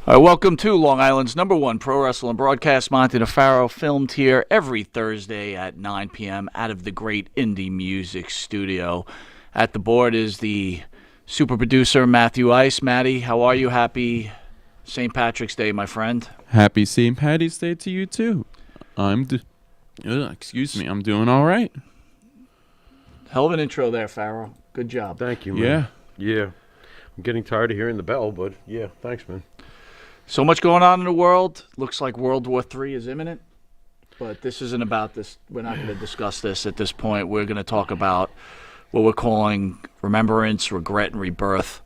All right, welcome to Long Island's #1 pro wrestling broadcast, Monte The Pharaoh, filmed here every Thursday at 9 p.m. out of the great indie music studio. At the board is the super producer, Matthew Ice. Matty, how are you? Happy St. Patrick's Day, my friend. Happy St. Patty's Day to you, too. I'm doing all right. Hell of an intro there, Pharaoh. Good job. Thank you, man. Yeah. I'm getting tired of hearing the bell, but yeah, thanks, man. So much going on in the world. Looks like World War III is imminent. But this isn't about this. We're not going to discuss this at this point. We're going to talk about what we're calling Remembrance, Regret, and Rebirth.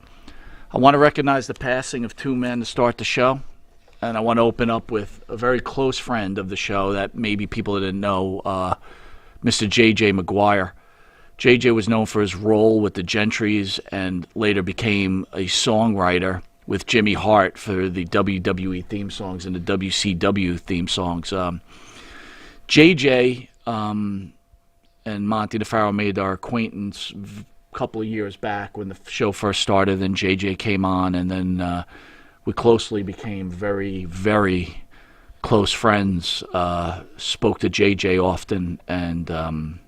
I want to recognize the passing of two men to start the show. And I want to open up with a very close friend of the show that maybe people didn't know, Mr. J.J. McGuire. J.J. was known for his role with the Gentrys and later became a songwriter with Jimmy Hart for the WWE theme songs and the WCW theme songs. JJ and Monte The Pharaoh made our acquaintance a couple of years back when the show first started. Then JJ came on, and then we closely became very, very close friends. Spoke to JJ often, and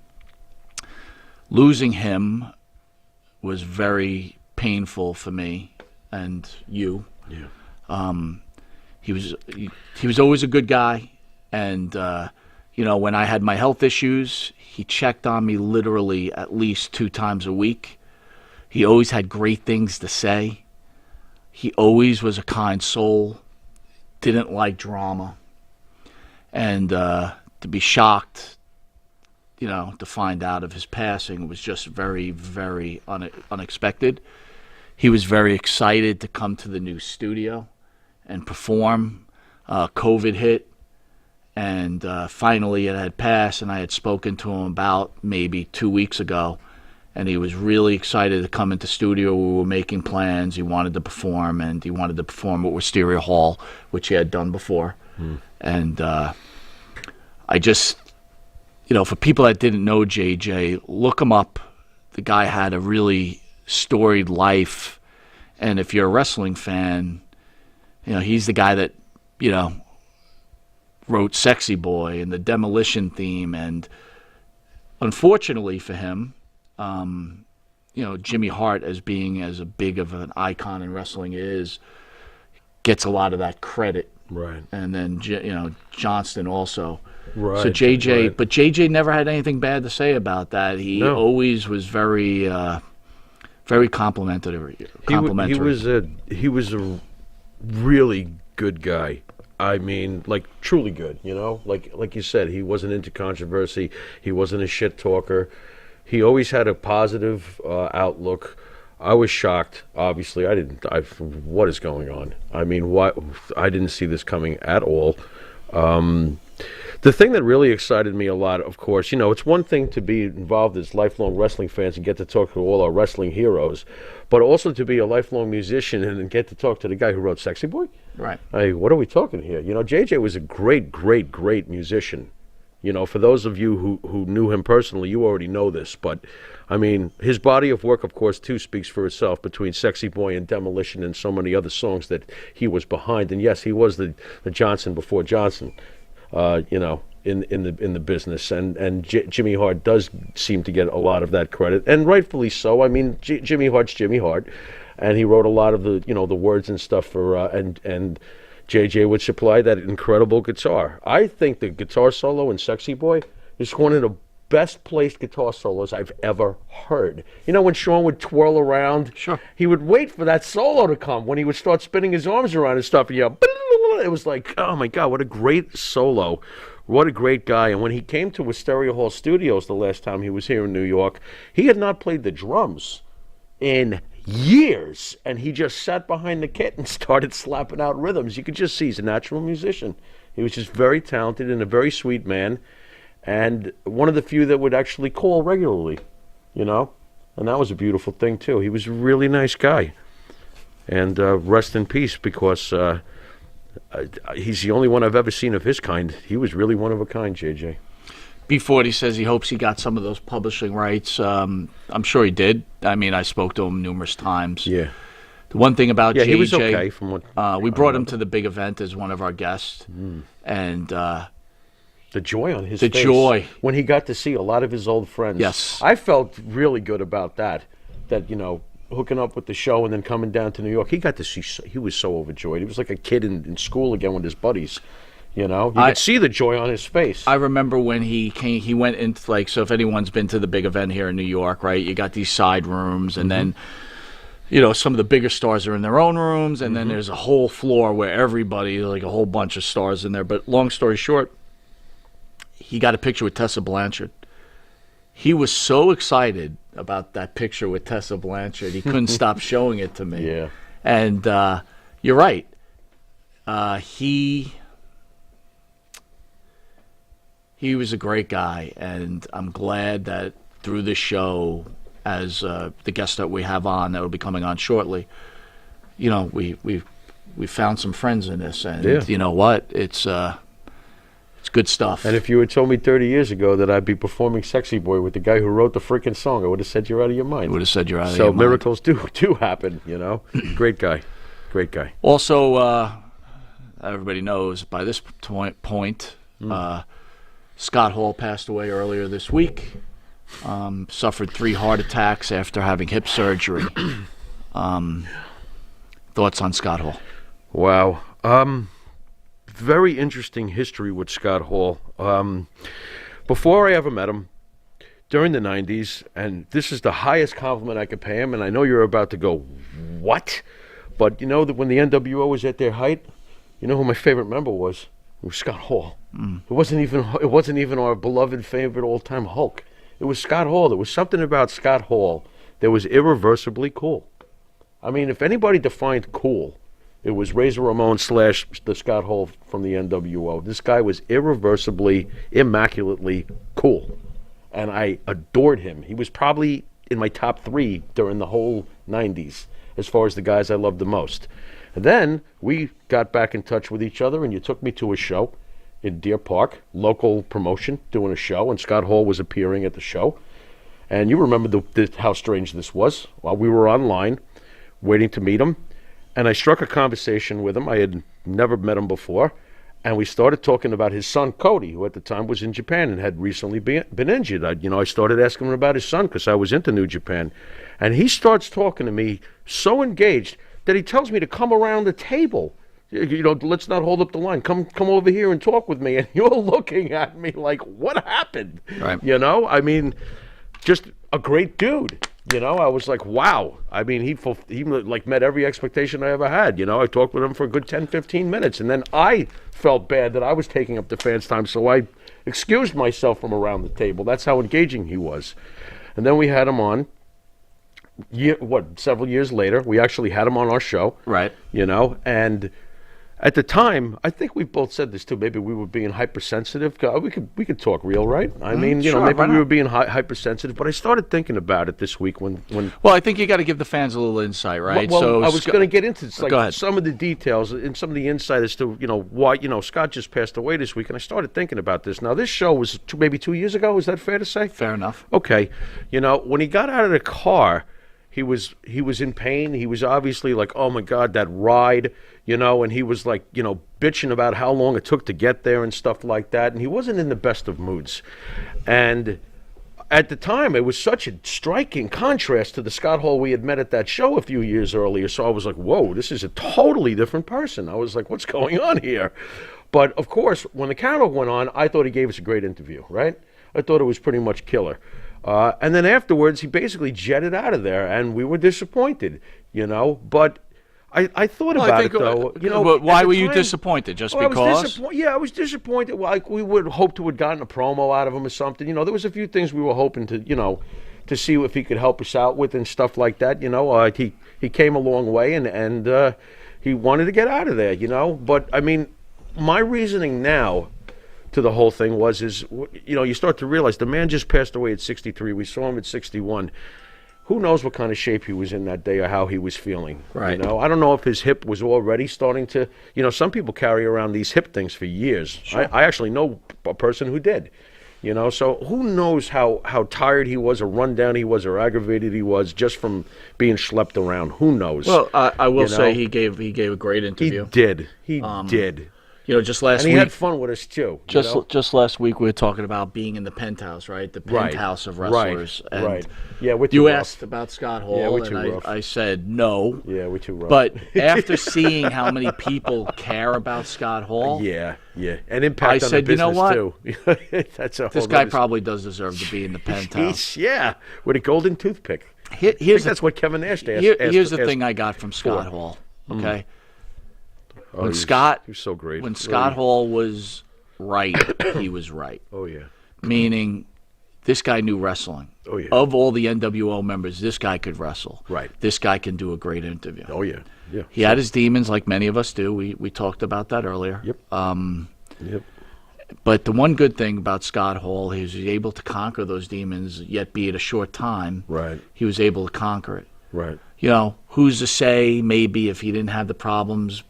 losing him was very painful for me. And you. Yeah. He was always a good guy, and when I had my health issues, he checked on me literally at least 2 times a week. He always had great things to say. He always was a kind soul. Didn't like drama, and to be shocked, to find out of his passing was just very, very unexpected. He was very excited to come to the new studio and perform. COVID hit, and finally it had passed, and I had spoken to him about maybe 2 weeks ago, and he was really excited to come into studio. We were making plans. He wanted to perform, and he wanted to perform at Wisteria Hall, which he had done before. And I just, for people that didn't know JJ, look him up. The guy had a really storied life, and if you're a wrestling fan, he's the guy that wrote Sexy Boy and the Demolition theme, and unfortunately for him, Jimmy Hart, as being as big of an icon in wrestling is, gets a lot of that credit, Right. and then Johnston also. Right. So JJ, right. but JJ never had anything bad to say about that. He always was very very complimentary. He was a really good guy. I mean, like, truly good, Like you said, he wasn't into controversy. He wasn't a shit talker. He always had a positive outlook. I was shocked, obviously. What is going on? I mean, I didn't see this coming at all. The thing that really excited me a lot, of course, it's one thing to be involved as lifelong wrestling fans and get to talk to all our wrestling heroes, but also to be a lifelong musician and get to talk to the guy who wrote Sexy Boy. Right. Hey, what are we talking here? JJ was a great, great, great musician. For those of you who knew him personally, you already know this, but I mean, his body of work, of course, too, speaks for itself between Sexy Boy and Demolition and so many other songs that he was behind. And yes, he was the Johnson before Johnson. In the business, and Jimmy Hart does seem to get a lot of that credit, and rightfully so. I mean, Jimmy Hart's Jimmy Hart, and he wrote a lot of the the words and stuff for and JJ would supply that incredible guitar. I think the guitar solo in Sexy Boy is one of the best placed guitar solos I've ever heard. When Sean would twirl around, sure, he would wait for that solo to come when he would start spinning his arms around and stuff, and it was like, oh my God, what a great solo. What a great guy. And when he came to Wisteria Hall Studios the last time he was here in New York, he had not played the drums in years. And he just sat behind the kit and started slapping out rhythms. You could just see he's a natural musician. He was just very talented and a very sweet man. And one of the few that would actually call regularly, And that was a beautiful thing, too. He was a really nice guy. And rest in peace, because he's the only one I've ever seen of his kind. He was really one of a kind, JJ. Before he says he hopes he got some of those publishing rights. I'm sure he did. I mean, I spoke to him numerous times. Yeah. The one thing about Yeah, JJ, he was okay from what we brought him to the big event as one of our guests, and the joy on his the face joy. when he got to see a lot of his old friends. Yes. I felt really good about that. That, you know, hooking up with the show and then coming down to New York, he got to see. He was so overjoyed. He was like a kid in school again with his buddies. You know, you could see the joy on his face. I remember when he came. He went into, like, so if anyone's been to the big event here in New York, right? You got these side rooms, and then, you know, some of the bigger stars are in their own rooms, and then there's a whole floor where everybody, like a whole bunch of stars in there. But long story short, he got a picture with Tessa Blanchard. He was so excited about that picture with Tessa Blanchard, he couldn't stop showing it to me. Yeah. And you're right. He was a great guy, and I'm glad that through this show, as the guest that we have on, that will be coming on shortly, you know, we found some friends in this, and you know what? It's good stuff. And if you had told me 30 years ago that I'd be performing Sexy Boy with the guy who wrote the freaking song, I would have said you're out of your mind. Would have said you're out of your mind. So miracles do happen, you know. Great guy. Also, everybody knows by this point, Scott Hall passed away earlier this week. Suffered 3 heart attacks after having hip surgery. Thoughts on Scott Hall? Wow. Very interesting history with Scott Hall. Before I ever met him, during the 90s, and this is the highest compliment I could pay him, and I know you're about to go, what? But you know that when the NWO was at their height, you know who my favorite member was? It was Scott Hall. It wasn't even our beloved favorite all-time Hulk. It was Scott Hall. There was something about Scott Hall that was irreversibly cool. I mean, if anybody defined cool, it was Razor Ramon / the Scott Hall from the NWO. This guy was irreversibly, immaculately cool. And I adored him. He was probably in my top 3 during the whole 90s as far as the guys I loved the most. And then we got back in touch with each other, and you took me to a show in Deer Park, local promotion, doing a show, and Scott Hall was appearing at the show. And you remember how strange this was. While we were online waiting to meet him, and I struck a conversation with him. I had never met him before. And we started talking about his son, Cody, who at the time was in Japan and had recently been injured. I started asking him about his son because I was into New Japan. And he starts talking to me so engaged that he tells me to come around the table. You know, let's not hold up the line. Come over here and talk with me. And you're looking at me like, what happened? Right. You know, I mean, just a great dude. You know, I was like, wow. I mean, he like met every expectation I ever had. You know, I talked with him for a good 10, 15 minutes. And then I felt bad that I was taking up the fans' time, so I excused myself from around the table. That's how engaging he was. And then we had him on, several years later. We actually had him on our show. Right. You know, and at the time, I think we both said this too. Maybe we were being hypersensitive. We could talk real, right? I mean, you know, sure, maybe why we were not? being hypersensitive. But I started thinking about it this week when. Well, I think you got to give the fans a little insight, right? Well, so I was going to get into Go ahead. some of the details and some of the insight as to, you know, why, you know, Scott just passed away this week, and I started thinking about this. Now, this show was maybe 2 years ago. Is that fair to say? Fair enough. Okay. You know, when he got out of the car, he was in pain. He was obviously like, oh my God, that ride, you know, and he was like, you know, bitching about how long it took to get there and stuff like that. And he wasn't in the best of moods. And at the time, it was such a striking contrast to the Scott Hall we had met at that show a few years earlier. So I was like, whoa, this is a totally different person. I was like, what's going on here? But of course, when the counter went on, I thought he gave us a great interview, right? I thought it was pretty much killer. And then afterwards, he basically jetted out of there, and we were disappointed, you know. But I thought about it, though. You know, but why at the were you time- disappointed? Just Well, because? I was disappointed. Like, we would hope to have gotten a promo out of him or something. You know, there was a few things we were hoping to, you know, to see if he could help us out with and stuff like that. You know, he came a long way, and he wanted to get out of there, you know. But, I mean, my reasoning now to the whole thing is, you know, you start to realize the man just passed away at 63. We saw him at 61. Who knows what kind of shape he was in that day or how he was feeling. Right. You know, I don't know if his hip was already starting to, you know, some people carry around these hip things for years. Sure. I actually know a person who did, You know, so who knows how tired he was, or run down he was, or aggravated he was just from being schlepped around. Who knows? Well, I will You say know? he gave a great He interview. did. He did. You know, just last And he week. had fun with us too. you know? Just last week we were talking about being in the penthouse, right? The penthouse of wrestlers. Right. And Right. Yeah, we're too you rough. asked about Scott Hall, Yeah, we're and too rough. I said no. Yeah, we're too rough. But after seeing how many people care about Scott Hall, yeah, and impact I on said, the you know business what? too. That's a whole this guy nother- probably does deserve to be in the penthouse. Yeah, with a golden toothpick. I Here's think the, that's what Kevin Nash asked. here's the asked thing I got from Scott Hall. Okay, Oh, he was so great. when Scott Hall was right, he was right. Oh yeah. Meaning, this guy knew wrestling. Oh yeah. Of all the NWO members, this guy could wrestle. Right. This guy can do a great interview. Oh yeah. Yeah. He had his demons, like many of us do. We talked about that earlier. Yep. Yep. But the one good thing about Scott Hall is he was able to conquer those demons, yet be it a short time. Right. He was able to conquer it. Right. You know, who's to say maybe if he didn't have the problems,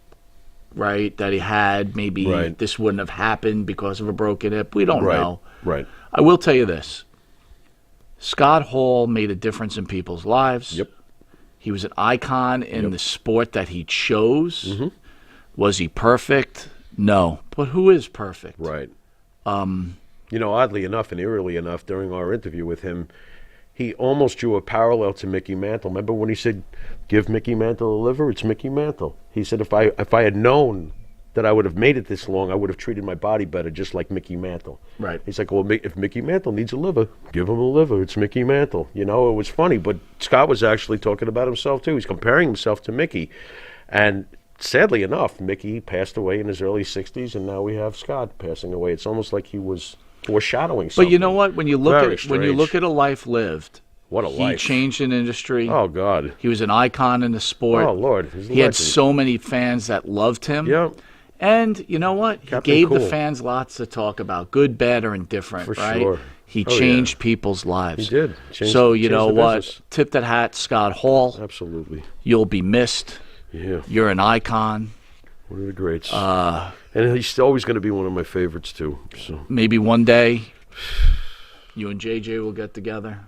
right, that he had, maybe Right. this wouldn't have happened because of a broken hip. We don't Right. know. Right. I will tell you this. Scott Hall made a difference in people's lives. Yep. He was an icon in Yep. the sport that he chose. Mm-hmm. Was he perfect? No. But who is perfect? Right. You know, oddly enough and eerily enough, during our interview with him, he almost drew a parallel to Mickey Mantle. Remember when he said, "Give Mickey Mantle a liver"? It's Mickey Mantle. He said, "If I had known that I would have made it this long, I would have treated my body better, just like Mickey Mantle." Right. He's like, "Well, if Mickey Mantle needs a liver, give him a liver. It's Mickey Mantle." You know, it was funny, but Scott was actually talking about himself too. He's comparing himself to Mickey, and sadly enough, Mickey passed away in his early 60s, and now we have Scott passing away. It's almost like he was foreshadowing something. But you know what? When you look Very at when you strange. look at a life lived, What a he life. changed an industry. Oh, God. He was an icon in the sport. Oh, Lord. He's a He had legend. so many fans that loved him. Yeah. And you know what? He Captain gave the Cool. fans lots to talk about, good, bad, or indifferent, For right? sure. He Oh, yeah. changed people's lives. He did. So you Changed know the what? business. Tip that hat, Scott Hall. Absolutely. You'll be missed. Yeah. You're an icon. One of the greats. And he's always going to be one of my favorites, too. So Maybe one day, you and JJ will get together,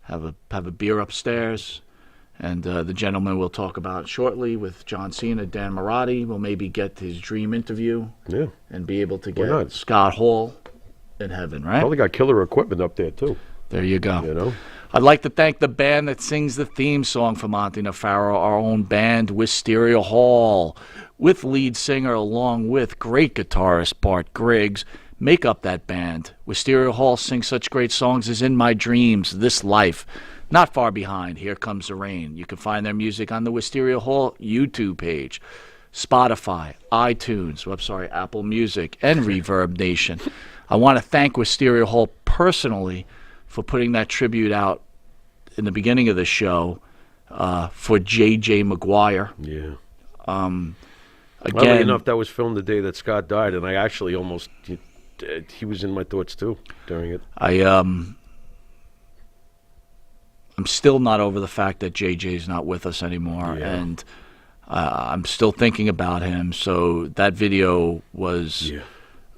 have a beer upstairs, and the gentleman we'll talk about shortly with John Cena, Dan Marathi, will maybe get his dream interview yeah. and be able to Why not? get Scott Hall in heaven, right? Probably got killer equipment up there, too. There you go. You know? I'd like to thank the band that sings the theme song for Monte The Pharaoh, our own band, Wisteria Hall, with lead singer along with great guitarist Bart Griggs. Make up that band. Wisteria Hall sings such great songs as In My Dreams, This Life, Not Far Behind, Here Comes the Rain. You can find their music on the Wisteria Hall YouTube page, Spotify, iTunes, Apple Music, and Reverb Nation. I want to thank Wisteria Hall personally for putting that tribute out in the beginning of the show for J.J. McGuire. Yeah. Again, Oddly enough, that was filmed the day that Scott died, and I actually almost... He was in my thoughts, too, during it. I'm still not over the fact that JJ's not with us anymore, Yeah. and I'm still thinking about him. So that video was Yeah.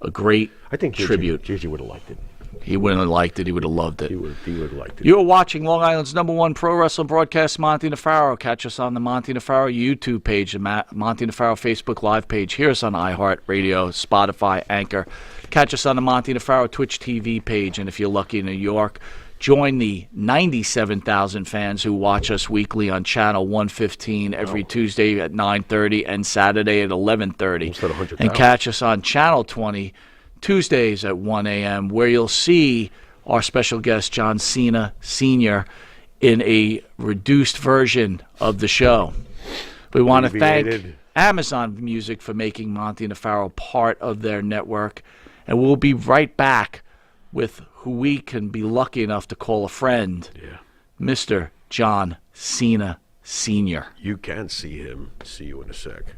a great I think tribute. JJ would have liked it. He wouldn't have liked it. He would have loved it. He would have liked it. You're watching Long Island's #1 pro wrestling broadcast, Monte The Pharaoh. Catch us on the Monte The Pharaoh YouTube page, the Monte The Pharaoh Facebook Live page. Hear us on iHeartRadio, Spotify, Anchor. Catch us on the Monte The Pharaoh Twitch TV page. And if you're lucky in New York, join the 97,000 fans who watch us weekly on Channel 115 every Tuesday at 9:30 and Saturday at 11:30. Almost at 100,000. And catch us on Channel 20 Tuesdays at 1 a.m., where you'll see our special guest, John Cena Sr., in a reduced version of the show. We want to thank Abbreviated. Amazon Music for making Monte The Pharaoh part of their network. And we'll be right back with who we can be lucky enough to call a friend, Yeah. Mr. John Cena Sr. You can see him. See you in a sec.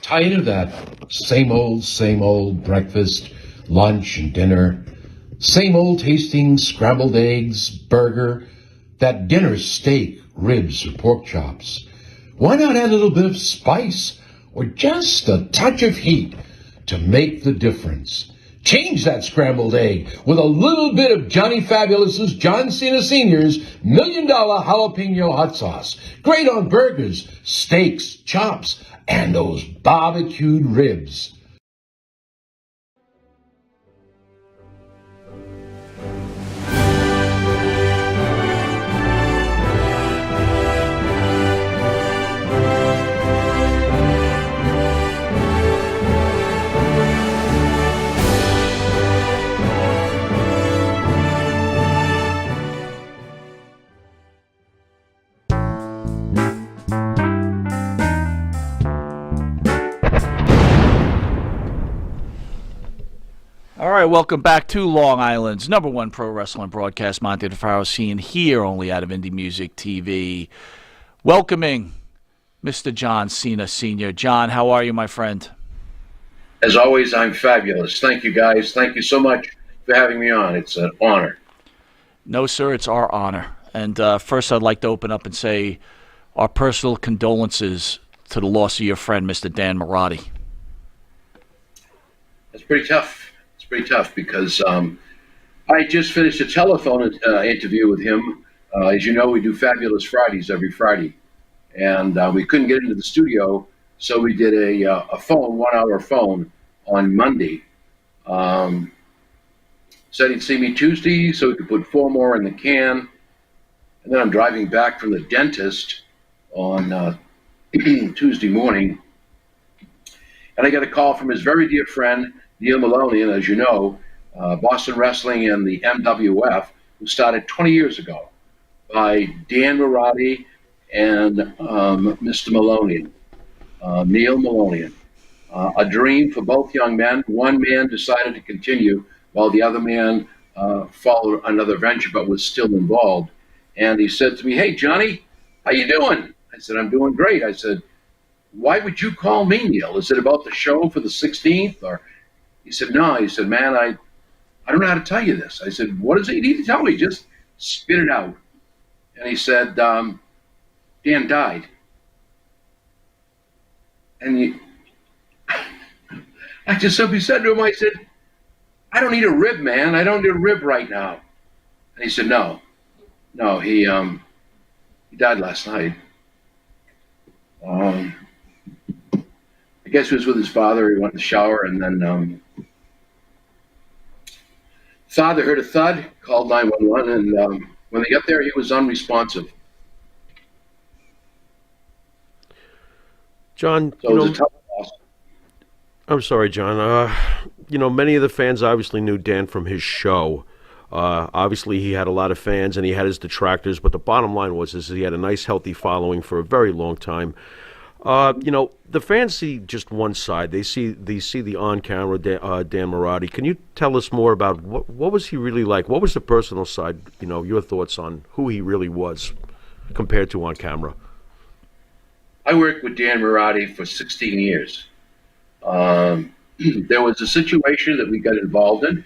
Tired of that same old breakfast, lunch, and dinner? Same old tasting scrambled eggs, burger, that dinner steak, ribs, or pork chops? Why not add a little bit of spice or just a touch of heat to make the difference? Change that scrambled egg with a little bit of Johnny Fabulous's John Cena Sr.'s $1 Million Jalapeno Hot Sauce. Great on burgers, steaks, chops, and those barbecued ribs. All right, welcome back to Long Island's #1 pro wrestling broadcast, Monte The Pharaoh, seen here only out of Indie Music TV. Welcoming Mr. John Cena Sr. John, how are you, my friend? As always, I'm fabulous. Thank you, guys. Thank you so much for having me on. It's an honor. No, sir, it's our honor. And first, I'd like to open up and say our personal condolences to the loss of your friend, Mr. Dan Marathi. It's pretty tough. It's pretty tough because I just finished a telephone interview with him. As you know, we do Fabulous Fridays every Friday. And we couldn't get into the studio, so we did a phone, 1 hour phone on Monday. Said he'd see me Tuesday so we could put 4 more in the can. And then I'm driving back from the dentist on Tuesday morning. And I got a call from his very dear friend, Neil Maloney, and as you know, Boston Wrestling and the MWF, who started 20 years ago by Dan Marathi and Mr. Maloney, Neil Maloney. A dream for both young men. One man decided to continue while the other man followed another venture but was still involved. And he said to me, "Hey, Johnny, how you doing?" I said, "I'm doing great." I said, "Why would you call me, Neil? Is it about the show for the 16th?" Or he said, "No." He said, "Man, I don't know how to tell you this." I said, "What is it you need to tell me? Just spit it out." And he said, Dan died. And I just simply said to him, I said, "I don't need a rib, man. I don't need a rib right now." And he said, No, he died last night. I guess he was with his father. He went in the shower, and then father heard a thud, called 911, and when they got there, he was unresponsive. John, So it was a tough loss. I'm sorry, John. Many of the fans obviously knew Dan from his show. Obviously, he had a lot of fans and he had his detractors, but the bottom line was he had a nice, healthy following for a very long time. The fans see just one side. They see the on-camera Dan Marathi. Can you tell us more about what was he really like? What was the personal side? Your thoughts on who he really was compared to on camera. I worked with Dan Marathi for 16 years. There was a situation that we got involved in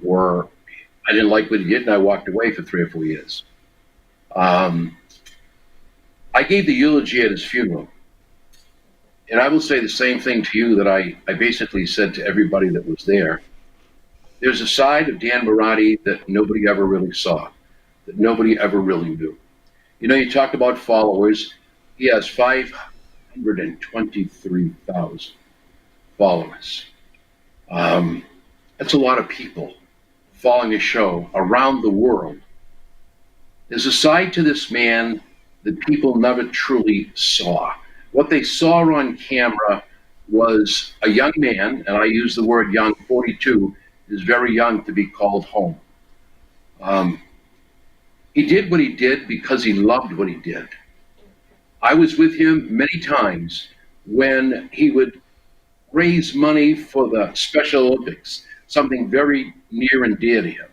where I didn't like what he did, and I walked away for 3 or 4 years. I gave the eulogy at his funeral. And I will say the same thing to you that I basically said to everybody that was there. There's a side of Dan Marathi that nobody ever really saw, that nobody ever really knew. You talk about followers. He has 523,000 followers. That's a lot of people following a show around the world. There's a side to this man that people never truly saw. What they saw on camera was a young man, and I use the word young, 42 is very young to be called home. He did what he did because he loved what he did. I was with him many times when he would raise money for the Special Olympics, something very near and dear to him.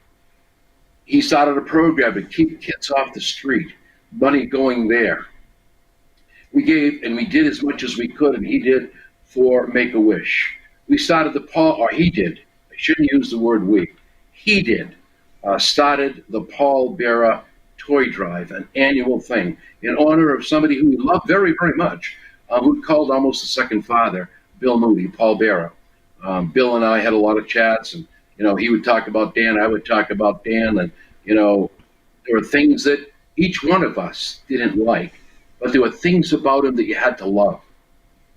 He started a program to keep kids off the street, money going there. We gave and we did as much as we could, and he did for Make-A-Wish. We started he did, I shouldn't use the word we, he did, started the Paul Bearer Toy Drive, an annual thing, in honor of somebody who he loved very, very much, who called almost a second father, Bill Moody, Paul Bearer. Bill and I had a lot of chats, and he would talk about Dan, I would talk about Dan, and there were things that each one of us didn't like, but there were things about him that you had to love.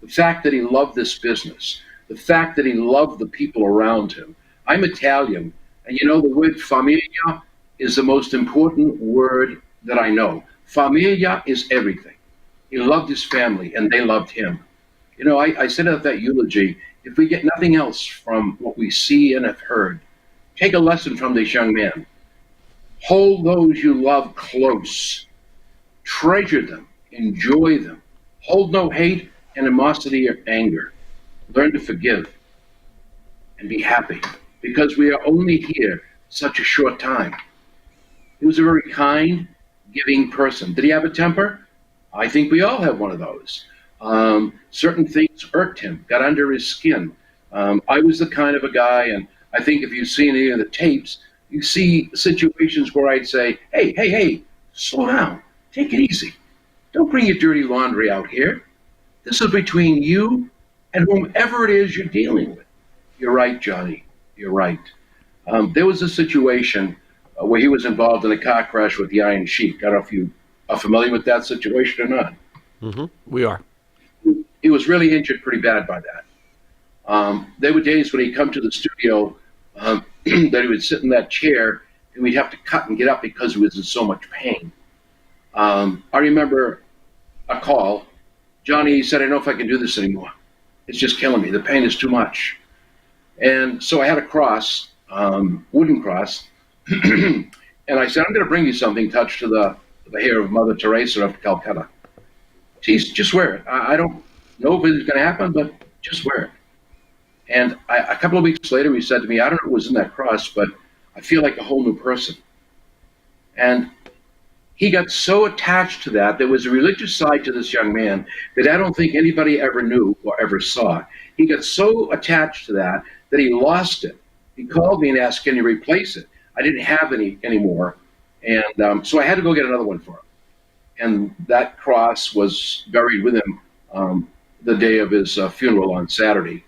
The fact that he loved this business, the fact that he loved the people around him. I'm Italian, and the word familia is the most important word that I know. Familia is everything. He loved his family, and they loved him. I said at that eulogy, if we get nothing else from what we see and have heard, take a lesson from this young man. Hold those you love close. Treasure them. Enjoy them. Hold no hate, animosity, or anger. Learn to forgive and be happy, because we are only here such a short time. He was a very kind, giving person. Did he have a temper? I think we all have one of those. Certain things irked him, got under his skin. I was the kind of a guy, and I think if you've seen any of the tapes, you see situations where I'd say, hey, slow down, take it easy. Don't bring your dirty laundry out here. This is between you and whomever it is you're dealing with. You're right, Johnny, you're right. There was a situation where he was involved in a car crash with the Iron Sheik. I don't know if you are familiar with that situation or not. Mm-hmm. We are. He was really injured pretty bad by that. There were days when he'd come to the studio that he would sit in that chair and we'd have to cut and get up because he was in so much pain. I remember a call. Johnny, he said, I don't know if I can do this anymore. It's just killing me. The pain is too much. And so I had a cross, wooden cross, and I said, I'm going to bring you something touched to the hair of Mother Teresa of Calcutta. Geez, just wear it. I don't know if it's going to happen, but just wear it. And a couple of weeks later, he said to me, I don't know what was in that cross, but I feel like a whole new person. And he got so attached to that. There was a religious side to this young man that I don't think anybody ever knew or ever saw. He got so attached to that he lost it. He called me and asked, can you replace it? I didn't have any anymore. And so I had to go get another one for him. And that cross was buried with him the day of his funeral on Saturday.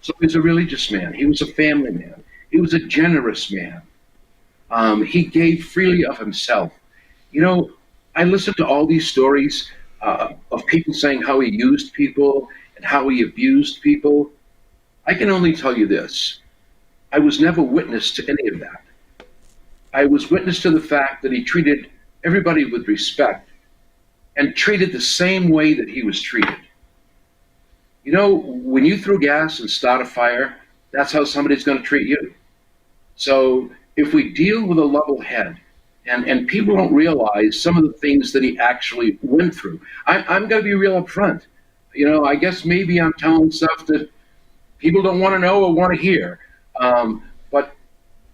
So he was a religious man. He was a family man. He was a generous man. He gave freely of himself. I listened to all these stories of people saying how he used people and how he abused people. I can only tell you this. I was never witness to any of that. I was witness to the fact that he treated everybody with respect and treated the same way that he was treated. When you throw gas and start a fire, that's how somebody's going to treat you. So if we deal with a level head, and people don't realize some of the things that he actually went through. I'm going to be real up front. I guess maybe I'm telling stuff that people don't want to know or want to hear. But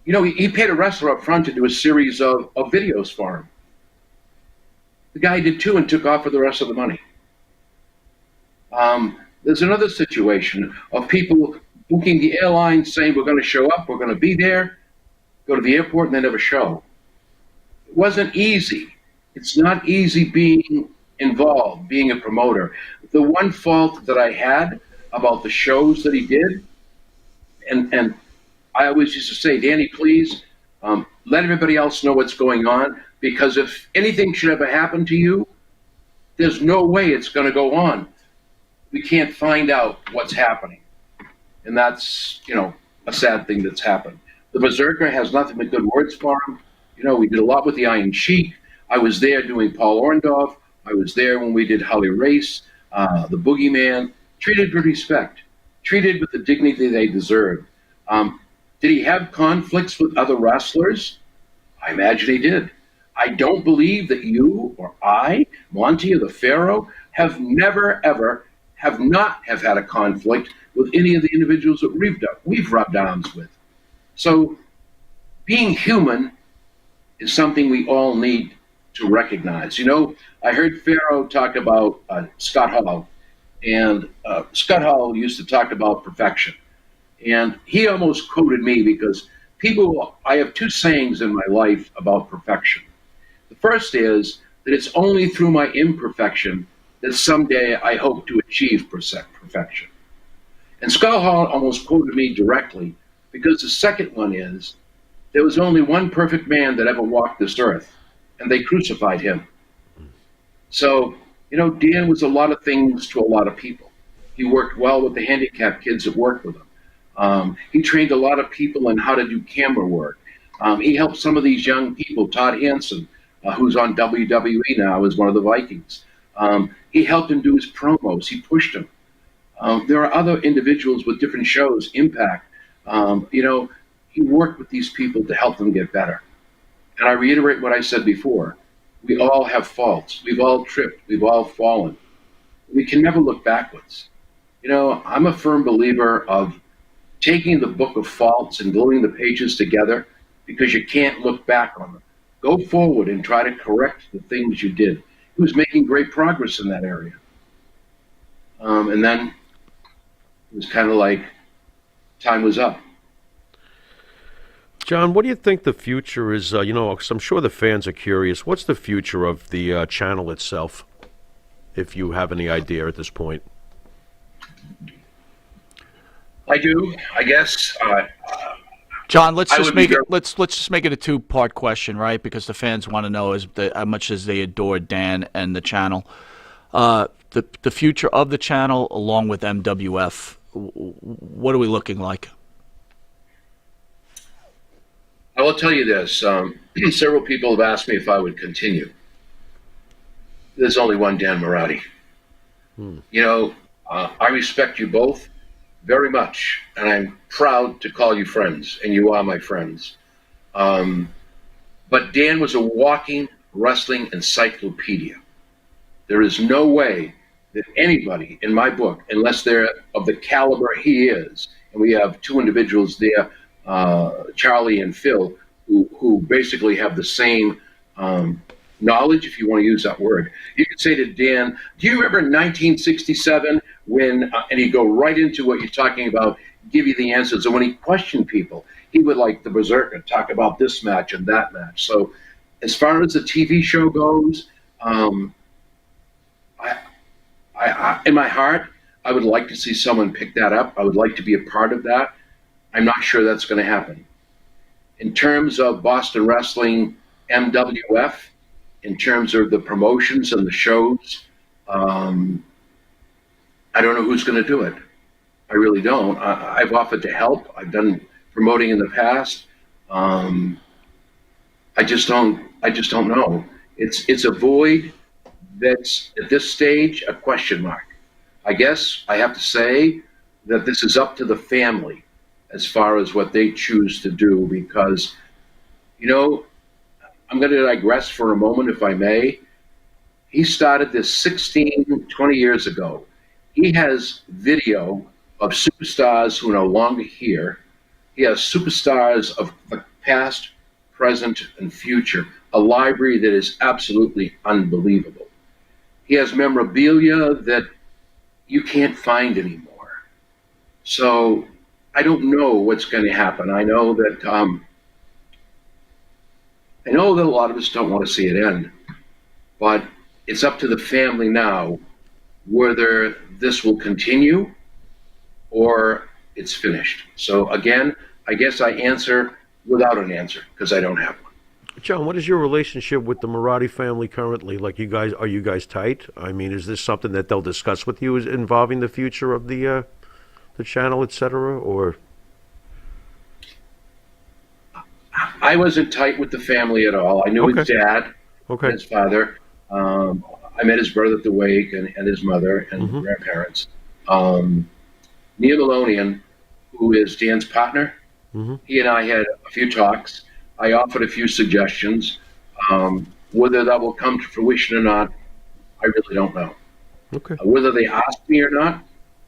he paid a wrestler up front to do a series of videos for him. The guy did 2 and took off with the rest of the money. There's another situation of people booking the airline saying, we're going to show up, we're going to be there, go to the airport, and they never show. It wasn't easy. It's not easy being involved, being a promoter. The one fault that I had about the shows that he did, and I always used to say, Danny, please let everybody else know what's going on, because if anything should ever happen to you, there's no way it's going to go on. We can't find out what's happening. And that's, a sad thing that's happened. The Berserker has nothing but good words for him. We did a lot with the Iron Sheik. I was there doing Paul Orndorff. I was there when we did Holly Race, the Boogeyman. Treated with respect, treated with the dignity they deserved. Did he have conflicts with other wrestlers? I imagine he did. I don't believe that you or I, Monte the Pharaoh, have not had a conflict with any of the individuals that we've rubbed arms with. So being human is something we all need to recognize. I heard Pharaoh talk about Scott Hall, and Scott Hall used to talk about perfection. And he almost quoted me because I have 2 sayings in my life about perfection. The first is that it's only through my imperfection that someday I hope to achieve perfection. And Scott Hall almost quoted me directly because the second one is, there was only one perfect man that ever walked this earth, and they crucified him. So, Dan was a lot of things to a lot of people. He worked well with the handicapped kids that worked with him. He trained a lot of people in how to do camera work. He helped some of these young people. Todd Hansen, who's on WWE now, is one of the Vikings. He helped him do his promos. He pushed him. There are other individuals with different shows, Impact. He worked with these people to help them get better. And I reiterate what I said before. We all have faults. We've all tripped. We've all fallen. We can never look backwards. I'm a firm believer of taking the book of faults and gluing the pages together because you can't look back on them. Go forward and try to correct the things you did. He was making great progress in that area. And then it was kind of like time was up. John, what do you think the future is? 'Cause I'm sure the fans are curious. What's the future of the channel itself, if you have any idea at this point? I do, I guess. John, let's just make it a two-part question, right? Because the fans want to know how much as they adore Dan and the channel. The future of the channel, along with MWF, what are we looking like? I will tell you this. Several people have asked me if I would continue. There's only one Dan Marathi. I respect you both very much, and I'm proud to call you friends, and you are my friends. But Dan was a walking wrestling encyclopedia. There is no way that anybody in my book, unless they're of the caliber he is, and we have two individuals there, Charlie and Phil, who basically have the same knowledge, if you want to use that word. You could say to Dan, do you remember 1967 when, and he'd go right into what you're talking about, give you the answers. And when he questioned people, he would, like the Berserker, talk about this match and that match. So as far as the TV show goes, in my heart, I would like to see someone pick that up. I would like to be a part of that. I'm not sure that's going to happen. In terms of Boston Wrestling, MWF, in terms of the promotions and the shows, I don't know who's going to do it. I really don't. I've offered to help. I've done promoting in the past. I just don't know. It's a void that's at this stage a question mark. I guess I have to say that this is up to the family as far as what they choose to do, because, I'm going to digress for a moment, if I may. He started this 20 years ago. He has video of superstars who are no longer here. He has superstars of the past, present, and future, a library that is absolutely unbelievable. He has memorabilia that you can't find anymore. So I don't know what's going to happen. I know that a lot of us don't want to see it end, but it's up to the family now whether this will continue or it's finished. So again, I guess I answer without an answer because I don't have one. John, what is your relationship with the Marathi family currently? Like, are you guys tight? I mean, is this something that they'll discuss with you involving the future of the channel, etc., or? I wasn't tight with the family at all. I knew his dad, his father. I met his brother at the wake and his mother and grandparents. Neil Malonian, who is Dan's partner, he and I had a few talks. I offered a few suggestions. Whether that will come to fruition or not, I really don't know. Whether they asked me or not,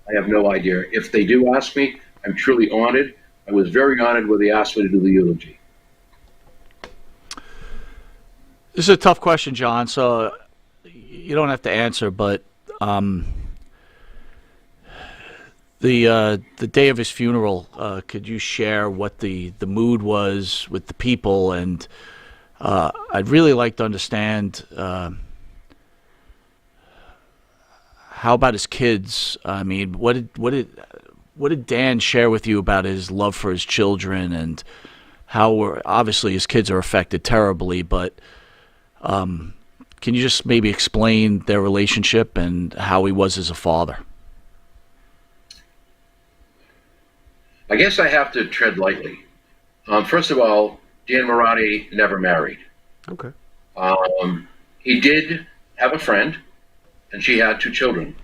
I have no idea. If they do ask me, I'm truly honored. I was very honored when they asked me to do the eulogy. This is a tough question, John, so you don't have to answer, but the day of his funeral, could you share what the mood was with the people? And I'd really like to understand how about his kids? I mean, what did what did Dan share with you about his love for his children and how obviously his kids are affected terribly, but can you just maybe explain their relationship and how he was as a father? I guess I have to tread lightly. First of all, Dan Marathi never married. Okay. He did have a friend, and she had 2 children,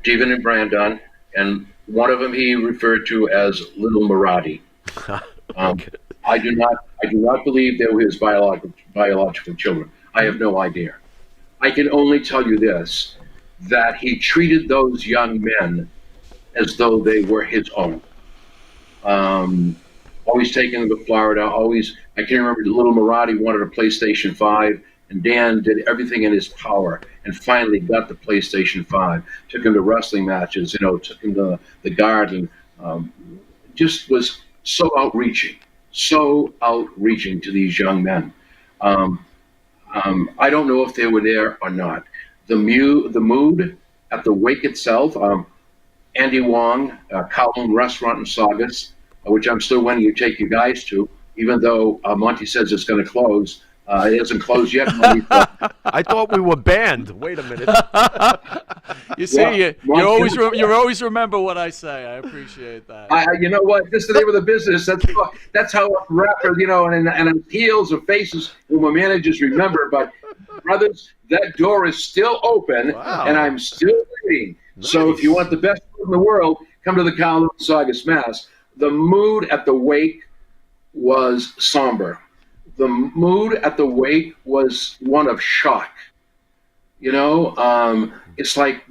Stephen and Brandon, and one of them he referred to as Little Marathi. Okay. I do not believe they were his biological children. I have no idea. I can only tell you this, that he treated those young men as though they were his own. Always taking them to Florida, I can remember Little Marathi wanted a PlayStation 5, and Dan did everything in his power and finally got the PlayStation 5. Took him to wrestling matches, took him to the garden. Just was so outreaching to these young men. I don't know if they were there or not. The mood at the wake itself, Andy Wong, Kowloon Restaurant in Saugus, which I'm still waiting to take you guys to, even though Monty says it's going to close. It hasn't closed yet. I thought we were banned. Wait a minute. You see, you always remember what I say. I appreciate that. You know what? This is the name of the business. That's how a rapper, and heels or faces who my managers remember. But brothers, that door is still open, and I'm still waiting. Nice. So if you want the best food in the world, come to the Kowloon Saugus, Mass. The mood at the wake was somber. The mood at the wake was one of shock. It's like,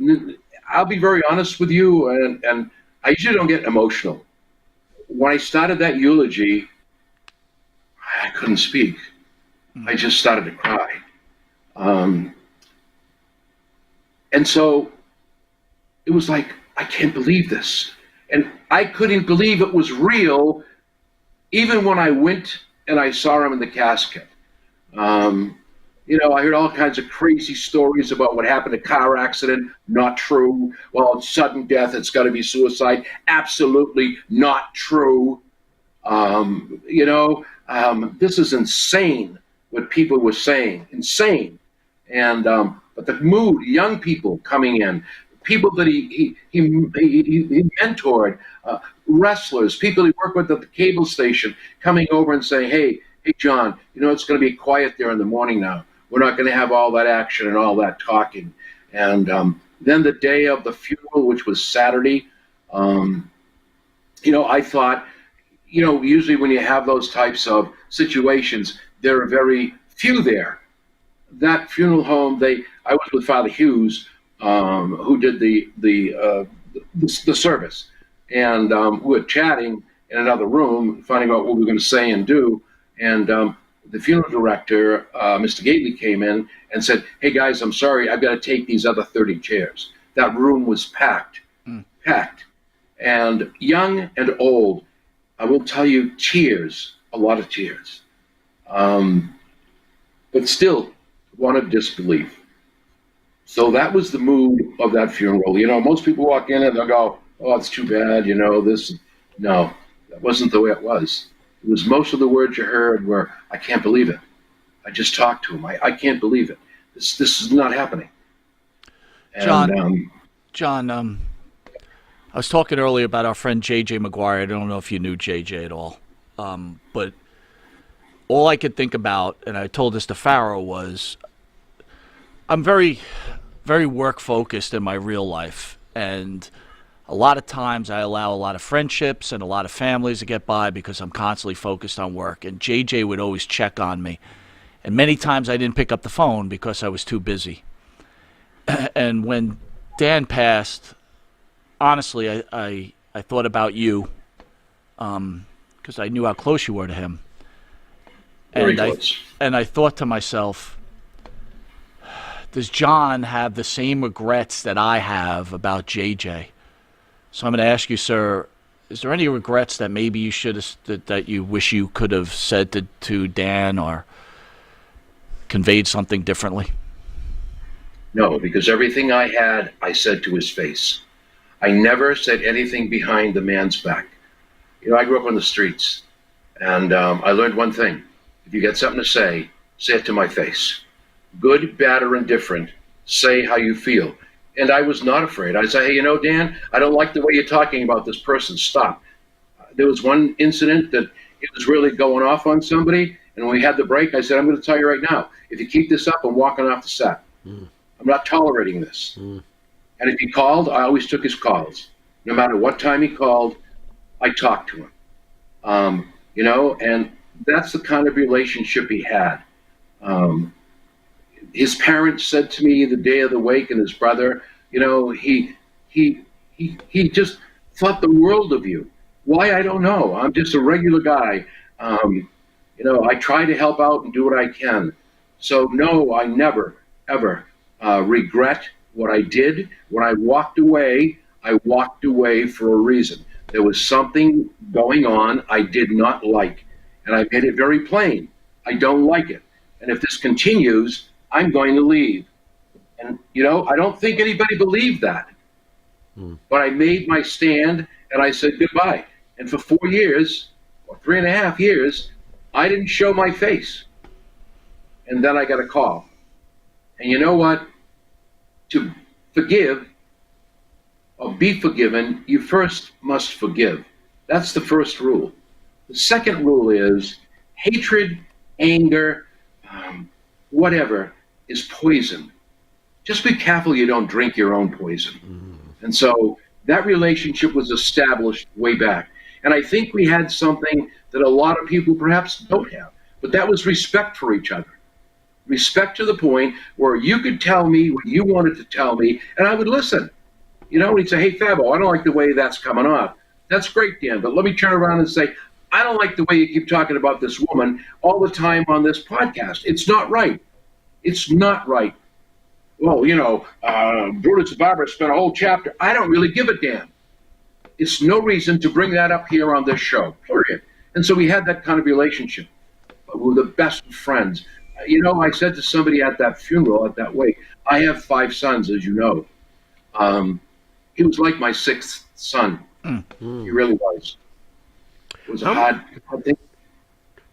I'll be very honest with you, and I usually don't get emotional. When I started that eulogy, I couldn't speak. I just started to cry. And so it was like, I can't believe this. And I couldn't believe it was real, even when I went and I saw him in the casket. I heard all kinds of crazy stories about what happened, a car accident. Not true. Well, it's sudden death. It's got to be suicide. Absolutely not true. This is insane what people were saying. Insane. And but the mood, young people coming in, people that he mentored, wrestlers, people he worked with at the cable station, coming over and saying, hey, John, it's going to be quiet there in the morning now. We're not going to have all that action and all that talking. And then the day of the funeral, which was Saturday, I thought, usually when you have those types of situations, there are very few there. That funeral home, I was with Father Hughes, who did the service, and we were chatting in another room, finding out what we were going to say and do. And the funeral director, Mr. Gately, came in and said, "Hey guys, I'm sorry, I've got to take these other 30 chairs." That room was packed, and young and old. I will tell you, tears, a lot of tears, but still, one of disbelief. So that was the mood of that funeral. Most people walk in and they'll go, "Oh, it's too bad," this. No, that wasn't the way it was. It was most of the words you heard were, "I can't believe it. I just talked to him. I can't believe it. This is not happening." And, John, I was talking earlier about our friend J.J. McGuire. I don't know if you knew J.J. at all, but all I could think about, and I told this to Pharaoh, was I'm very, very work-focused in my real life, and a lot of times I allow a lot of friendships and a lot of families to get by because I'm constantly focused on work. And JJ would always check on me. And many times I didn't pick up the phone because I was too busy. And when Dan passed, honestly, I thought about you because I knew how close you were to him. Very close. And I thought to myself, does John have the same regrets that I have about JJ? So I'm going to ask you, sir, is there any regrets that maybe you should have, that you wish you could have said to Dan or conveyed something differently? No, because everything I had, I said to his face. I never said anything behind the man's back. I grew up on the streets, and I learned one thing. If you get something to say it to my face. Good, bad, or indifferent, say how you feel. And I was not afraid. I said, hey, Dan, I don't like the way you're talking about this person. Stop. There was one incident that it was really going off on somebody, and when we had the break, I said, I'm going to tell you right now, if you keep this up, I'm walking off the set. I'm not tolerating this. And if he called, I always took his calls. No matter what time he called, I talked to him. And that's the kind of relationship he had. His parents said to me the day of the wake, and his brother, he just thought the world of you. Why, I don't know. I'm just a regular guy. I try to help out and do what I can. So no, I never, ever regret what I did. When I walked away for a reason. There was something going on I did not like. And I made it very plain. I don't like it. And if this continues, I'm going to leave. And, I don't think anybody believed that. But I made my stand and I said goodbye. And for 4 years, or 3.5 years, I didn't show my face. And then I got a call. And you know what? To forgive or be forgiven, you first must forgive. That's the first rule. The second rule is hatred, anger, whatever, is poison. Just be careful you don't drink your own poison. And so that relationship was established way back. And I think we had something that a lot of people perhaps don't have. But that was respect for each other. Respect to the point where you could tell me what you wanted to tell me, and I would listen. And he'd say, hey, Fabo, I don't like the way that's coming off. That's great, Dan, but let me turn around and say, I don't like the way you keep talking about this woman all the time on this podcast. It's not right. It's not right. Well, Brutus the Barber spent a whole chapter. I don't really give a damn. It's no reason to bring that up here on this show, period. And so we had that kind of relationship. We were the best of friends. I said to somebody at that funeral, at that wake, I have 5 sons, as you know. He was like my 6th son. He really was. It was a hard thing.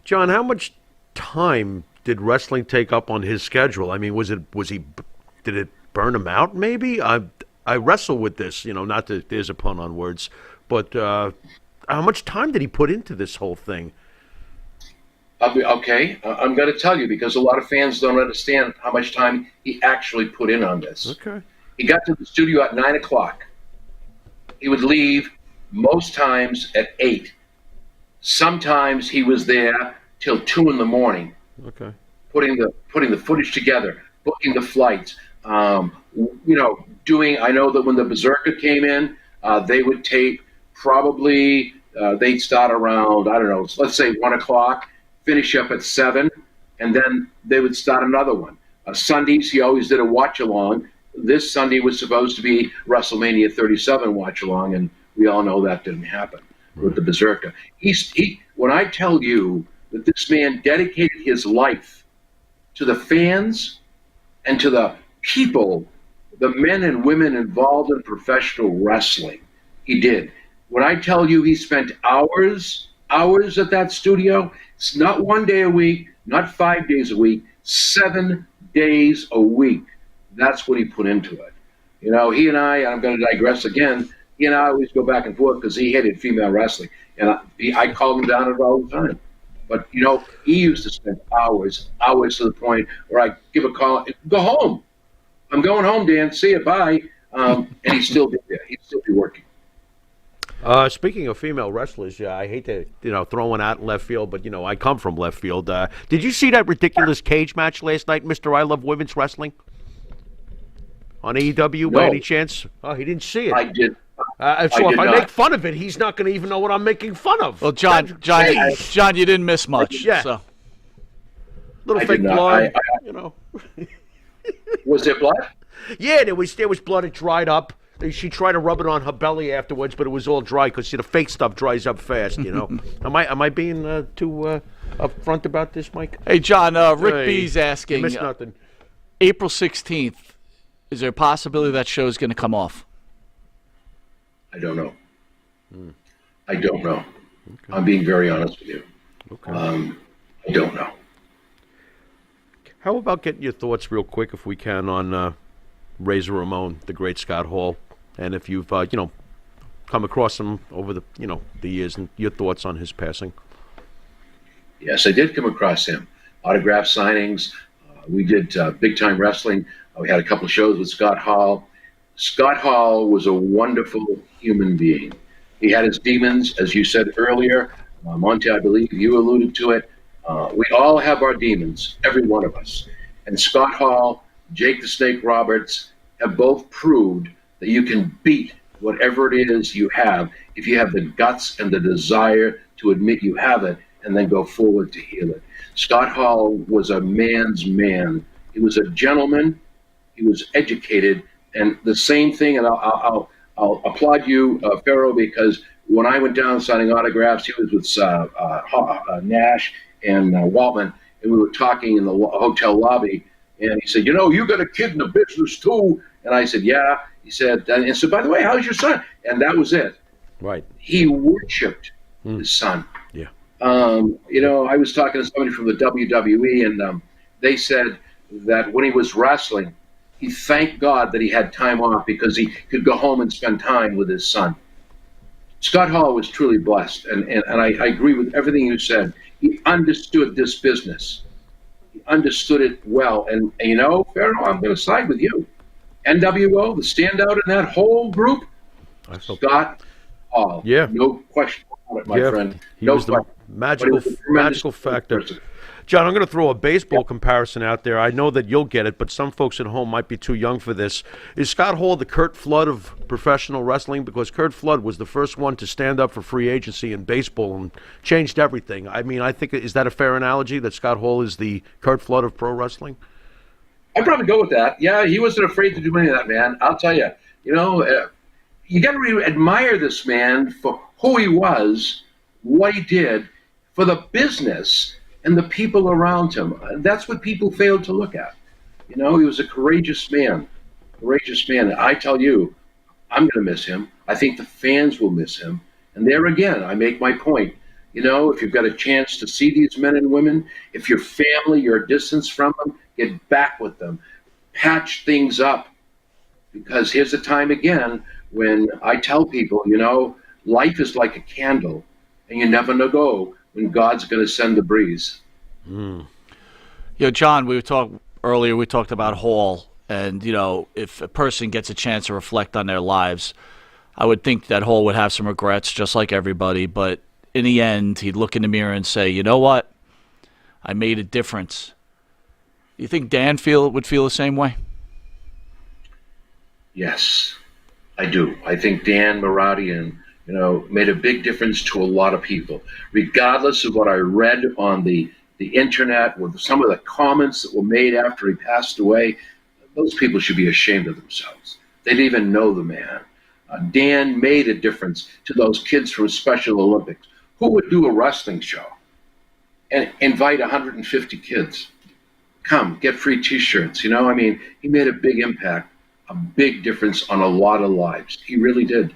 John, how much time did wrestling take up on his schedule? I mean, did it burn him out maybe? I wrestle with this, not that there's a pun on words, but how much time did he put into this whole thing? Okay, I'm going to tell you because a lot of fans don't understand how much time he actually put in on this. Okay. He got to the studio at 9 o'clock. He would leave most times at 8. Sometimes he was there till 2 in the morning. Okay. Putting the footage together, booking the flights, doing. I know that when the Berserker came in, they would tape probably. They'd start around, I don't know, let's say 1 o'clock, finish up at 7, and then they would start another one. Sundays, he always did a watch along. This Sunday was supposed to be WrestleMania 37 watch along, and we all know that didn't happen with the Berserker. When I tell you that this man dedicated his life to the fans and to the people, the men and women involved in professional wrestling, he did. When I tell you he spent hours at that studio, it's not 1 day a week, not 5 days a week, 7 days a week. That's what he put into it. He and I'm going to digress again, he and I always go back and forth because he hated female wrestling. And I called him down on it all the time. But, he used to spend hours to the point where I give a call, go home. I'm going home, Dan. See you, bye. And he'd still be there. He'd still be working. Speaking of female wrestlers, I hate to, throw one out in left field, but, I come from left field. Did you see that ridiculous cage match last night, Mr. I Love Women's Wrestling? On AEW, by any chance? Oh, he didn't see it. I did. So if I make fun of it, he's not going to even know what I'm making fun of. Well, John, you didn't miss much. Yeah. So. Little fake blood, Was there blood? Yeah, there was blood. It dried up. She tried to rub it on her belly afterwards, but it was all dry because the fake stuff dries up fast. Am I being too upfront about this, Mike? Hey, John. Rick B's asking. You missed nothing. April 16th. Is there a possibility that show is going to come off? I don't know. I don't know. Okay. I'm being very honest with you. Okay. I don't know. How about getting your thoughts real quick, if we can, on Razor Ramon, the great Scott Hall, and if you've come across him over the years, and your thoughts on his passing. Yes, I did come across him. Autograph signings. We did big time wrestling. We had a couple of shows with Scott Hall. Scott Hall was a wonderful human being. He had his demons, as you said earlier. Monte, I believe you alluded to it. We all have our demons, every one of us. And Scott Hall, Jake the Snake Roberts have both proved that you can beat whatever it is you have if you have the guts and the desire to admit you have it and then go forward to heal it. Scott Hall was a man's man. He was a gentleman. He was educated. And the same thing, and I'll applaud you, Pharaoh, because when I went down signing autographs, he was with Nash and Waltman, and we were talking in the hotel lobby, and he said, you got a kid in the business too. And I said, yeah. He said, and so, by the way, how's your son? And that was it. Right. He worshipped his son. Yeah. I was talking to somebody from the WWE, and they said that when he was wrestling, he thanked God that he had time off because he could go home and spend time with his son. Scott Hall was truly blessed, and I agree with everything you said. He understood this business. He understood it well. And Pharaoh, I'm going to side with you. NWO, the standout in that whole group, Scott Hall. Yeah. No question about it, my friend. He was the magical factor. John, I'm going to throw a baseball comparison out there. I know that you'll get it, but some folks at home might be too young for this. Is Scott Hall the Curt Flood of professional wrestling? Because Curt Flood was the first one to stand up for free agency in baseball and changed everything. I mean, I think, is that a fair analogy, that Scott Hall is the Curt Flood of pro wrestling? I'd probably go with that. Yeah, he wasn't afraid to do any of that, man. I'll tell you. You got to really admire this man for who he was, what he did, for the business and the people around him. That's what people failed to look at. He was a courageous man. I tell you, I'm going to miss him. I think the fans will miss him. And there again, I make my point. If you've got a chance to see these men and women, if your family, you're a distance from them, get back with them, patch things up. Because here's the time again when I tell people, life is like a candle, and you never know when God's going to send the breeze. John, we talked about Hall, and if a person gets a chance to reflect on their lives, I would think that Hall would have some regrets, just like everybody, but in the end, he'd look in the mirror and say, you know what? I made a difference. You think Dan would feel the same way? Yes, I do. I think Dan Marathi made a big difference to a lot of people. Regardless of what I read on the internet, with some of the comments that were made after he passed away, those people should be ashamed of themselves. They didn't even know the man. Dan made a difference to those kids from Special Olympics. Who would do a wrestling show and invite 150 kids? Come, get free T-shirts. He made a big impact, a big difference on a lot of lives. He really did.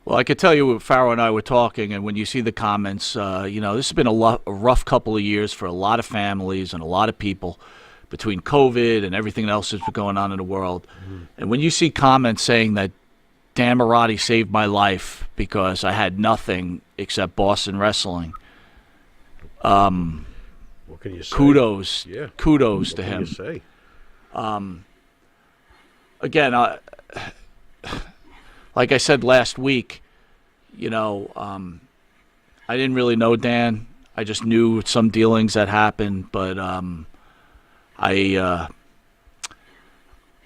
Well, I could tell you, Pharaoh and I were talking, and when you see the comments, this has been a rough couple of years for a lot of families and a lot of people between COVID and everything else that's been going on in the world. Mm-hmm. And when you see comments saying that Dan Marathi saved my life because I had nothing except Boston wrestling, what can you say? Kudos to what him. Can you say? Again, like I said last week, I didn't really know Dan. I just knew some dealings that happened, but I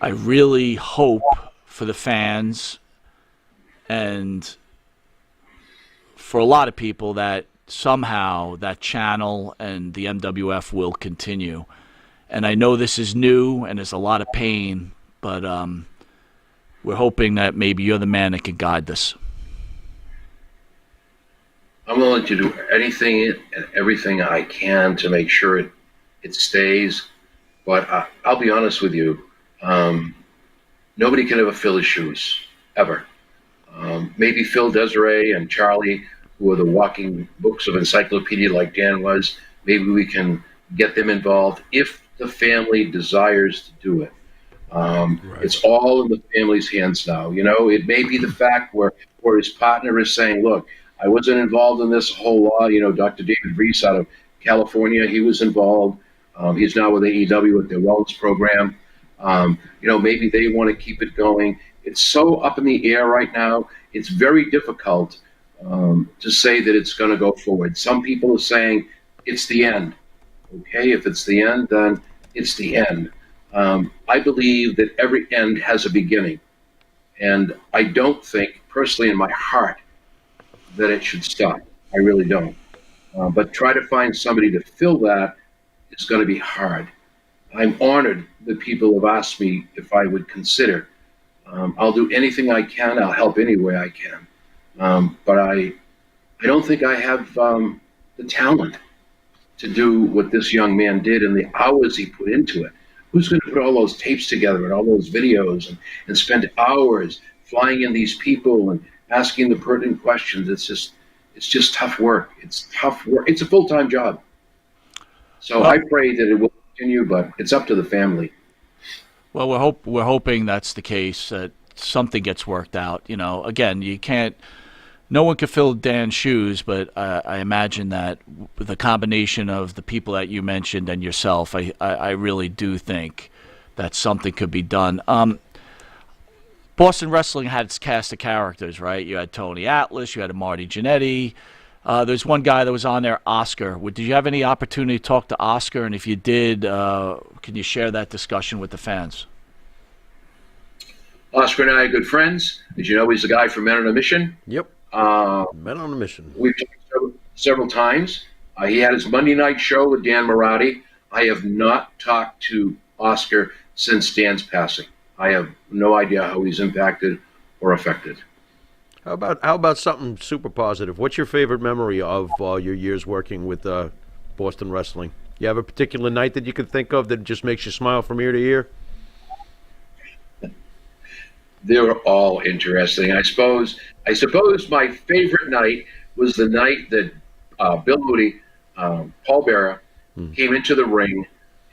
really hope for the fans and for a lot of people that somehow that channel and the MWF will continue. And I know this is new and there's a lot of pain, but we're hoping that maybe you're the man that can guide this. I'm willing to do anything and everything I can to make sure it stays. But I'll be honest with you, nobody can ever fill his shoes, ever. Maybe Phil Desiree and Charlie, who are the walking books of encyclopedia like Dan was, maybe we can get them involved if the family desires to do it. It's all in the family's hands now. It may be the fact where his partner is saying, look, I wasn't involved in this a whole lot. Dr. David Reese out of California, he was involved. He's now with AEW with their wellness program. Maybe they want to keep it going. It's so up in the air right now. It's very difficult to say that it's going to go forward. Some people are saying it's the end. Okay, if it's the end, then it's the end. I believe that every end has a beginning. And I don't think, personally in my heart, that it should stop. I really don't. But try to find somebody to fill that is going to be hard. I'm honored that people have asked me if I would consider. I'll do anything I can. I'll help any way I can. But I don't think I have the talent to do what this young man did and the hours he put into it. Who's going to put all those tapes together and all those videos and spend hours flying in these people and asking the pertinent questions? It's just tough work. It's tough work. It's a full-time job. So I pray that it will continue, but it's up to the family. Well, we're hoping that's the case, that something gets worked out. Again, you can't. No one can fill Dan's shoes, but I imagine that the combination of the people that you mentioned and yourself, I really do think that something could be done. Boston Wrestling had its cast of characters, right? You had Tony Atlas, you had Marty Jannetty. There's one guy that was on there, Oscar. Did you have any opportunity to talk to Oscar? And if you did, can you share that discussion with the fans? Oscar and I are good friends. As you know, he's the guy from Men on a Mission. Yep. Men on a Mission. We've talked several times. He had his Monday night show with Dan Marathi. I have not talked to Oscar since Dan's passing. I have no idea how he's impacted or affected. How about something super positive? What's your favorite memory of your years working with Boston Wrestling? You have a particular night that you can think of that just makes you smile from ear to ear? They were all interesting. I suppose my favorite night was the night that Bill Moody, Paul Bearer, came into the ring,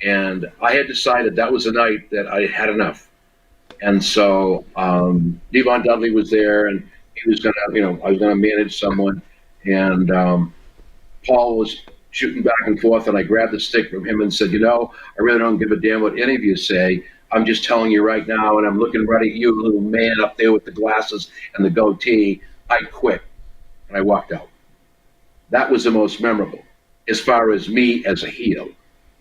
and I had decided that was the night that I had enough. And so Devon Dudley was there, and he was going to, I was going to manage someone, and Paul was shooting back and forth, and I grabbed the stick from him and said, I really don't give a damn what any of you say. I'm just telling you right now, and I'm looking right at you, little man up there with the glasses and the goatee. I quit, and I walked out. That was the most memorable, as far as me as a heel.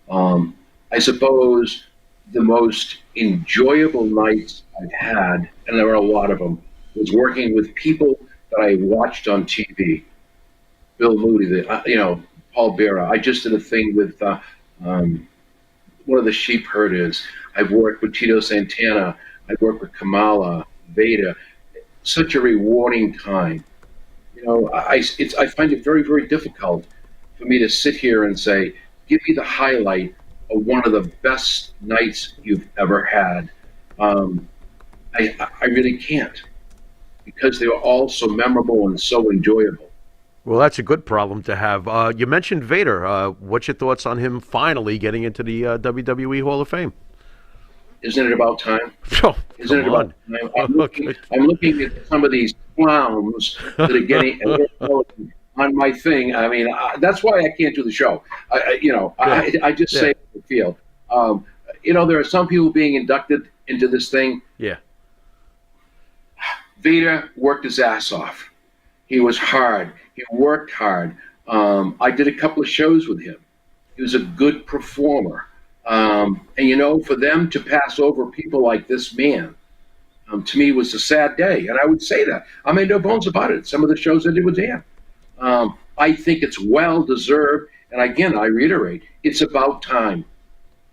I suppose the most enjoyable nights I've had, and there were a lot of them, was working with people that I watched on TV. Bill Moody, Paul Bearer. I just did a thing with one of the sheep herders. I've worked with Tito Santana. I've worked with Kamala, Veda. Such a rewarding time. I find it very, very difficult for me to sit here and say, give me the highlight of one of the best nights you've ever had. I really can't, because they were all so memorable and so enjoyable. Well, that's a good problem to have. You mentioned Vader. What's your thoughts on him finally getting into the WWE Hall of Fame? Isn't it about time? Oh, Isn't it about time? I'm looking at some of these clowns that are getting on my thing. I mean, that's why I can't do the show. I just say what I feel. There are some people being inducted into this thing. Yeah. Vader worked his ass off. He was hard. He worked hard. I did a couple of shows with him. He was a good performer. And for them to pass over people like this man, to me was a sad day. And I would say that. I made no bones about it. Some of the shows I did with Dan. I think it's well-deserved. And again, I reiterate, it's about time.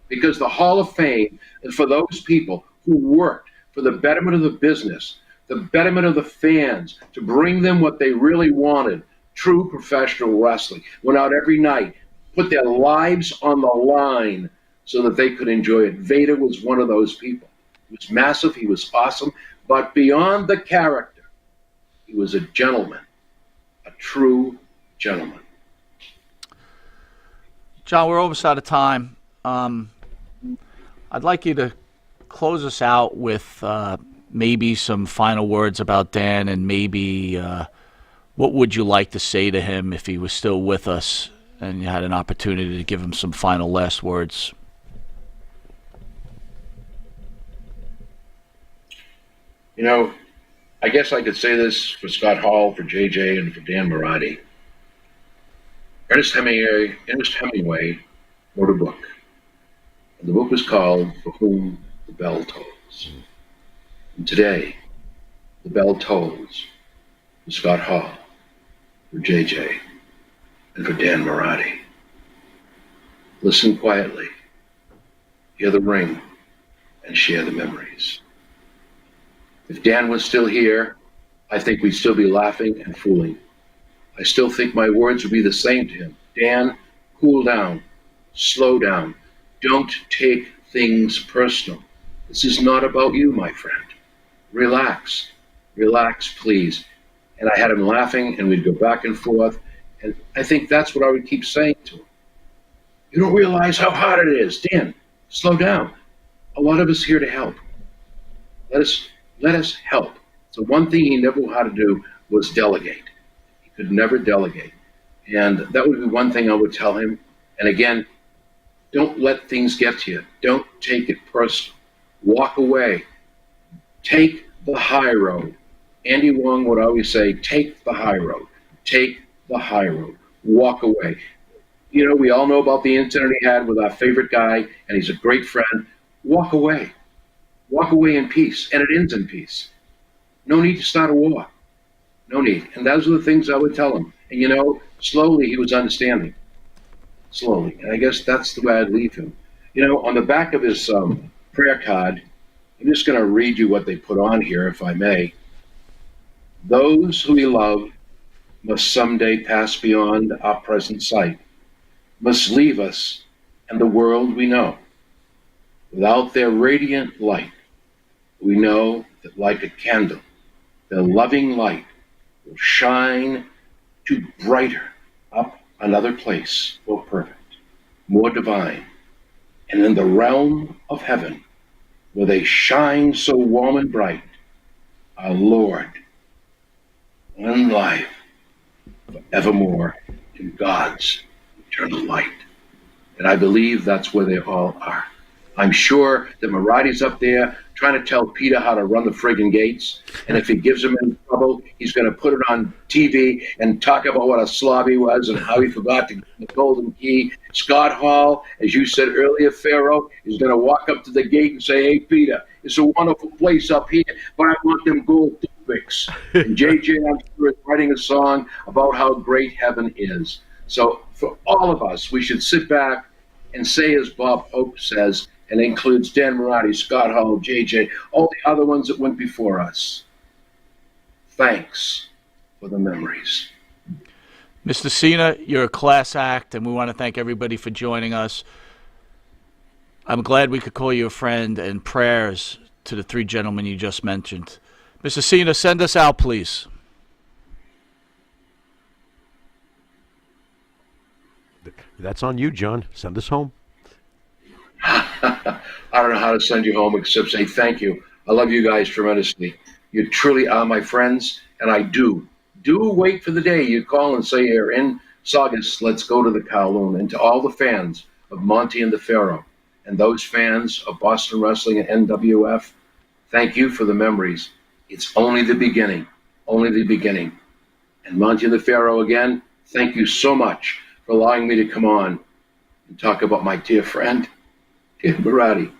Because the Hall of Fame is for those people who worked for the betterment of the business, the betterment of the fans, to bring them what they really wanted, true professional wrestling. Went out every night, put their lives on the line so that they could enjoy it. Vader was one of those people. He was massive, he was awesome, but beyond the character, He was a gentleman, a true gentleman. John, we're almost out of time. I'd like you to close us out with maybe some final words about Dan, and maybe what would you like to say to him if he was still with us and you had an opportunity to give him some final last words? You know, I guess I could say this for Scott Hall, for JJ, and for Dan Marathi. Ernest Hemingway wrote a book. And the book was called For Whom the Bell Tolls. And today, the bell tolls for Scott Hall, for JJ, and for Dan Marathi. Listen quietly, hear the ring, and share the memories. If Dan was still here, I think we'd still be laughing and fooling. I still think my words would be the same to him. Dan, cool down, slow down. Don't take things personal. This is not about you, my friend. Relax, please. And I had him laughing, and we'd go back and forth. And I think that's what I would keep saying to him. You don't realize how hard it is. Dan, slow down. A lot of us here to help. Let us help. So one thing he never knew how to do was delegate. He could never delegate. And that would be one thing I would tell him. And again, don't let things get to you. Don't take it personal. Walk away. Take the high road. Andy Wong would always say, take the high road. Take the high road. Walk away. You know, we all know about the incident he had with our favorite guy, and he's a great friend. Walk away. Walk away in peace, and it ends in peace. No need to start a war. No need. And those are the things I would tell him. And you know, slowly he was understanding. Slowly. And I guess that's the way I'd leave him. You know, on the back of his prayer card, I'm just going to read you what they put on here, if I may. Those who we love must someday pass beyond our present sight, must leave us and the world we know. Without their radiant light, we know that like a candle, their loving light will shine to brighter up another place more perfect, more divine. And in the realm of heaven, where they shine so warm and bright, our Lord, one life forevermore in God's eternal light. And I believe that's where they all are. I'm sure that Marathi's up there trying to tell Peter how to run the friggin' gates. And if he gives him any trouble, he's going to put it on TV and talk about what a slob he was and how he forgot to get the golden key. Scott Hall, as you said earlier, Pharaoh, is going to walk up to the gate and say, hey, Peter, it's a wonderful place up here, but I want them gold toothpicks. And JJ, I'm sure, is writing a song about how great heaven is. So for all of us, we should sit back and say, as Bob Hope says, and includes Dan Marathi, Scott Hall, JJ, all the other ones that went before us. Thanks for the memories. Mr. Cena, you're a class act, and we want to thank everybody for joining us. I'm glad we could call you a friend, and prayers to the three gentlemen you just mentioned. Mr. Cena, send us out, please. That's on you, John. Send us home. I don't know how to send you home except say thank you. I love you guys tremendously. You truly are my friends, and I do wait for the day you call and say you're in Saugus, let's go to the Kowloon. And to all the fans of Monte and the Pharaoh, and those fans of Boston Wrestling and NWF, thank you for the memories. It's only the beginning, only the beginning. And Monte and the Pharaoh, again, thank you so much for allowing me to come on and talk about my dear friend, Dan Marathi.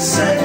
say